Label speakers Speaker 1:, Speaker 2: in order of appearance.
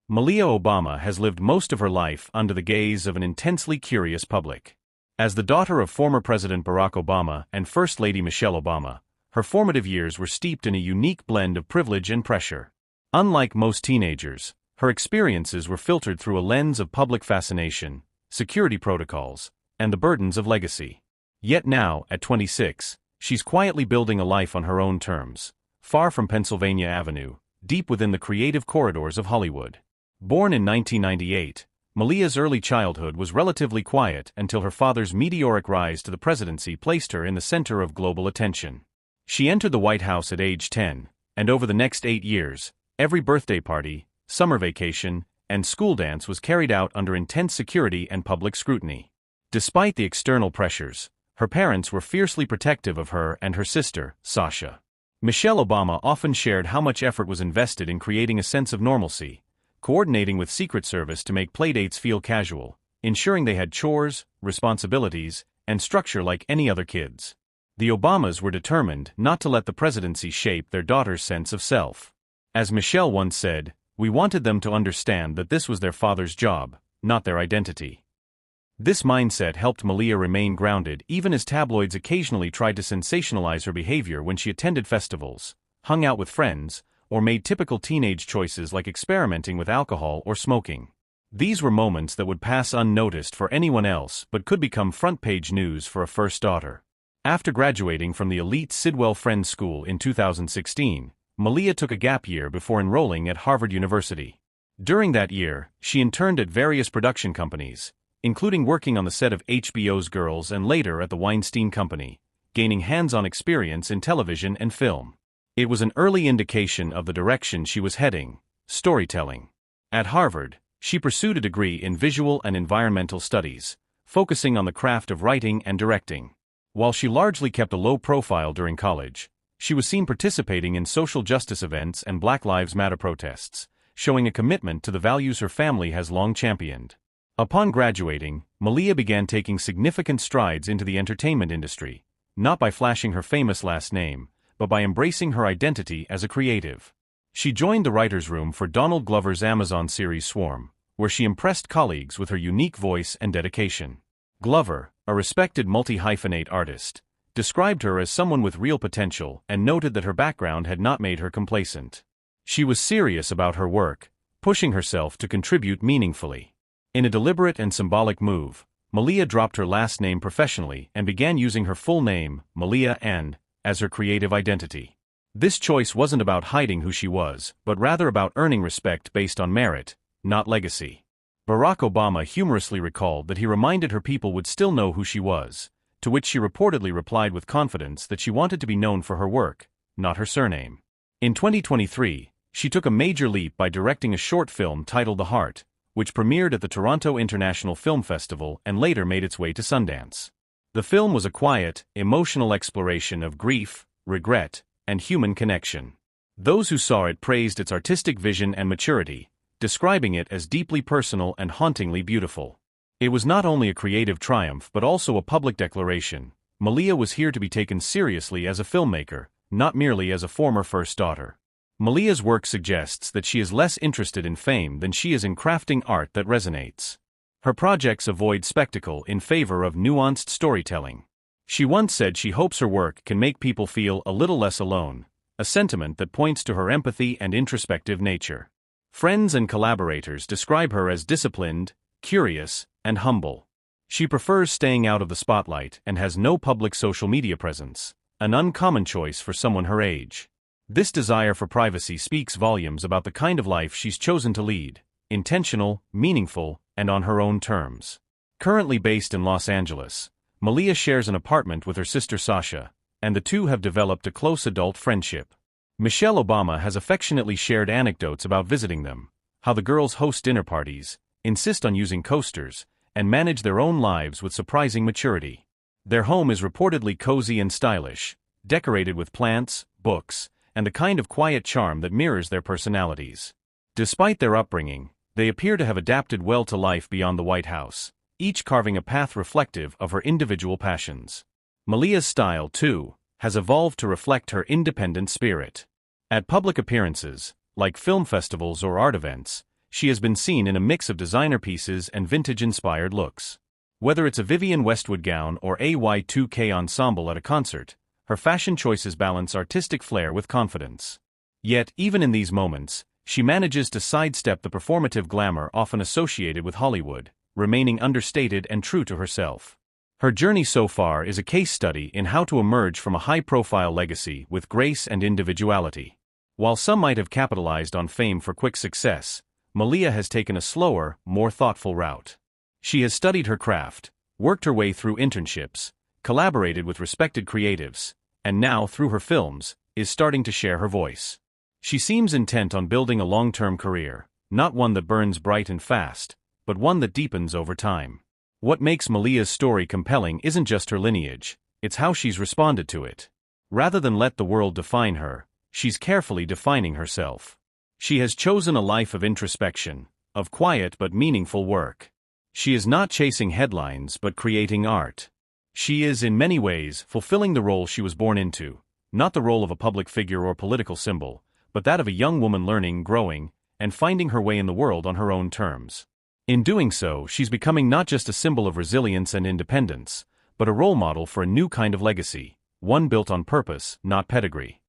Speaker 1: Malia Obama has lived most of her life under the gaze of an intensely curious public. As the daughter of former President Barack Obama and First Lady Michelle Obama, her formative years were steeped in a unique blend of privilege and pressure. Unlike most teenagers, her experiences were filtered through a lens of public fascination, security protocols, and the burdens of legacy. Yet now, at 26, she's quietly building a life on her own terms, far from Pennsylvania Avenue, deep within the creative corridors of Hollywood. Born in 1998, Malia's early childhood was relatively quiet until her father's meteoric rise to the presidency placed her in the center of global attention. She entered the White House at age 10, and over the next 8 years, every birthday party, summer vacation, and school dance was carried out under intense security and public scrutiny. Despite the external pressures, her parents were fiercely protective of her and her sister, Sasha. Michelle Obama often shared how much effort was invested in creating a sense of normalcy, coordinating with Secret Service to make playdates feel casual, ensuring they had chores, responsibilities, and structure like any other kids. The Obamas were determined not to let the presidency shape their daughter's sense of self. As Michelle once said, "We wanted them to understand that this was their father's job, not their identity." This mindset helped Malia remain grounded even as tabloids occasionally tried to sensationalize her behavior when she attended festivals, hung out with friends, or made typical teenage choices like experimenting with alcohol or smoking. These were moments that would pass unnoticed for anyone else but could become front-page news for a first daughter. After graduating from the elite Sidwell Friends School in 2016, Malia took a gap year before enrolling at Harvard University. During that year, she interned at various production companies, including working on the set of HBO's Girls and later at the Weinstein Company, gaining hands-on experience in television and film. It was an early indication of the direction she was heading: storytelling. At Harvard, she pursued a degree in visual and environmental studies, focusing on the craft of writing and directing. While she largely kept a low profile during college, she was seen participating in social justice events and Black Lives Matter protests, showing a commitment to the values her family has long championed. Upon graduating, Malia began taking significant strides into the entertainment industry, not by flashing her famous last name, but by embracing her identity as a creative. She joined the writer's room for Donald Glover's Amazon series Swarm, where she impressed colleagues with her unique voice and dedication. Glover, a respected multi-hyphenate artist, described her as someone with real potential and noted that her background had not made her complacent. She was serious about her work, pushing herself to contribute meaningfully. In a deliberate and symbolic move, Malia dropped her last name professionally and began using her full name, Malia N., as her creative identity. This choice wasn't about hiding who she was, but rather about earning respect based on merit, not legacy. Barack Obama humorously recalled that he reminded her people would still know who she was, to which she reportedly replied with confidence that she wanted to be known for her work, not her surname. In 2023, she took a major leap by directing a short film titled The Heart, which premiered at the Toronto International Film Festival and later made its way to Sundance. The film was a quiet, emotional exploration of grief, regret, and human connection. Those who saw it praised its artistic vision and maturity, describing it as deeply personal and hauntingly beautiful. It was not only a creative triumph but also a public declaration: Malia was here to be taken seriously as a filmmaker, not merely as a former first daughter. Malia's work suggests that she is less interested in fame than she is in crafting art that resonates. Her projects avoid spectacle in favor of nuanced storytelling. She once said she hopes her work can make people feel a little less alone, a sentiment that points to her empathy and introspective nature. Friends and collaborators describe her as disciplined, curious, and humble. She prefers staying out of the spotlight and has no public social media presence, an uncommon choice for someone her age. This desire for privacy speaks volumes about the kind of life she's chosen to lead: intentional, meaningful, and on her own terms. Currently based in Los Angeles, Malia shares an apartment with her sister Sasha, and the two have developed a close adult friendship. Michelle Obama has affectionately shared anecdotes about visiting them, how the girls host dinner parties, insist on using coasters, and manage their own lives with surprising maturity. Their home is reportedly cozy and stylish, decorated with plants, books, and the kind of quiet charm that mirrors their personalities. Despite their upbringing, they appear to have adapted well to life beyond the White House, each carving a path reflective of her individual passions. Malia's style, too, has evolved to reflect her independent spirit. At public appearances, like film festivals or art events, she has been seen in a mix of designer pieces and vintage-inspired looks. Whether it's a Vivienne Westwood gown or a Y2K ensemble at a concert, her fashion choices balance artistic flair with confidence. Yet, even in these moments, she manages to sidestep the performative glamour often associated with Hollywood, remaining understated and true to herself. Her journey so far is a case study in how to emerge from a high-profile legacy with grace and individuality. While some might have capitalized on fame for quick success, Malia has taken a slower, more thoughtful route. She has studied her craft, worked her way through internships, collaborated with respected creatives, and now, through her films, is starting to share her voice. She seems intent on building a long-term career, not one that burns bright and fast, but one that deepens over time. What makes Malia's story compelling isn't just her lineage, it's how she's responded to it. Rather than let the world define her, she's carefully defining herself. She has chosen a life of introspection, of quiet but meaningful work. She is not chasing headlines but creating art. She is, in many ways, fulfilling the role she was born into, not the role of a public figure or political symbol, but that of a young woman learning, growing, and finding her way in the world on her own terms. In doing so, she's becoming not just a symbol of resilience and independence, but a role model for a new kind of legacy, one built on purpose, not pedigree.